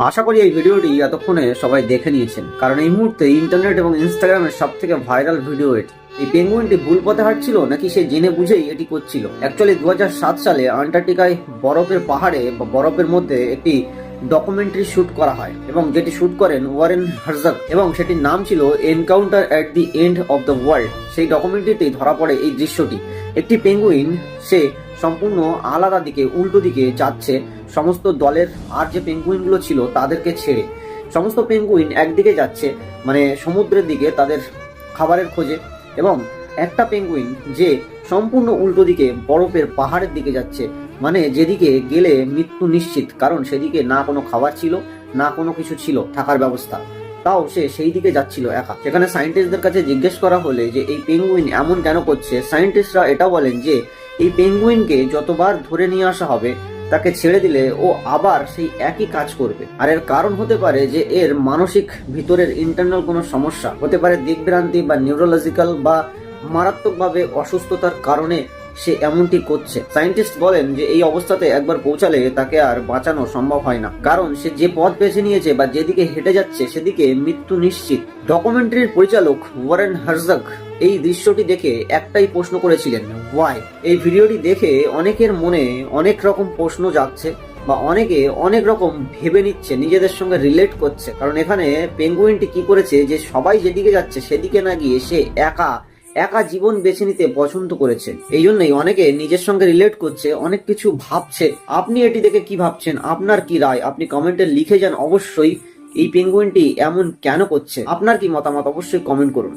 আশা করি এই ভিডিওটি এতক্ষণে সবাই দেখে নিয়েছেন, কারণ এই মুহূর্তে ইন্টারনেট এবং ইনস্টাগ্রামের সব থেকে ভাইরাল ভিডিও এটি। এই পেঙ্গুইনটি ভুল পথে হাঁটছিল নাকি সে জেনে বুঝেই এটি করছিল? অ্যাকচুয়ালি 2007 সালে আন্টার্কটিকায় বরফের পাহাড়ে বা বরফের মধ্যে একটি ডকুমেন্টারি শুট করা হয় এবং যেটি শুট করেন ওয়ারেন হার্জাগ, এবং সেটির নাম ছিল encounter at the end of the world. সেই ডকুমেন্টারিতে ধরা পড়ে এই দৃশ্যটি। একটি পেঙ্গুইন সে সম্পূর্ণ আলাদা দিকে, উল্টো দিকে যাচ্ছে সমস্ত দলের আর যে পেঙ্গুইনগুলো ছিল তাদেরকে ছেড়ে। সমস্ত পেঙ্গুইন একদিকে যাচ্ছে, মানে সমুদ্রের দিকে তাদের খাবারের খোঁজে, এবং একটা পেঙ্গুইন যে সম্পূর্ণ উল্টো দিকে বরফের পাহাড়ের দিকে যাচ্ছে, মানে যেদিকে গেলে মৃত্যু নিশ্চিত, কারণ সেদিকে না কোনো খাবার ছিল, না কোনো কিছু ছিল থাকার ব্যবস্থা। তাও সে সেই দিকে যাচ্ছিল একা। সেখানে সায়েন্টিস্টদের কাছে জিজ্ঞেস করা হলে যে এই পেঙ্গুইন এমন কেন করছে, সায়েন্টিস্টরা এটা বলেন যে এই পেঙ্গুইনকে যতবার ধরে নিয়ে আসা হবে তাকে ছেড়ে দিলে ও আবার সেই একই কাজ করবে। আর এর কারণ হতে পারে যে এর মানসিক ভিতরের ইন্টারনাল কোনো সমস্যা হতে পারে, দিকভ্রান্তি বা নিউরোলজিক্যাল বা মারাত্মকভাবে অসুস্থতার কারণে সে এমনটি করছে। সায়েন্টিস্ট বলেন যে এই অবস্থাতে একবার পৌঁছালে তাকে আর বাঁচানো সম্ভব হয় না, কারণ সে যে পথ বেছে নিয়েছে বা যেদিকে হেঁটে যাচ্ছে সেদিকে মৃত্যু নিশ্চিত। ডকুমেন্টারির পরিচালক ওয়ারেন হার্জাগ এই দৃশ্যটি দেখে একটাই প্রশ্ন করেছিলেন, ওয়াই। এই ভিডিওটি দেখে অনেকের মনে অনেক রকম প্রশ্ন জাগছে বা অনেকে অনেক রকম ভেবে নিচ্ছে, নিজেদের সঙ্গে রিলেট করছে। কারণ এখানে পেঙ্গুইনটি কি করেছে যে সবাই যেদিকে যাচ্ছে সেদিকে না গিয়ে সে একা একা জীবন বেছে নিতে পছন্দ করেছে। এই জন্যই অনেকে নিজের সঙ্গে রিলেট করছে, অনেক কিছু ভাবছে। আপনি এটি দেখে কি ভাবছেন? আপনার কি রায়? আপনি কমেন্টে লিখে যান অবশ্যই। এই পেঙ্গুইনটি এমন কেন করছে? আপনার কি মতামত? অবশ্যই কমেন্ট করুন।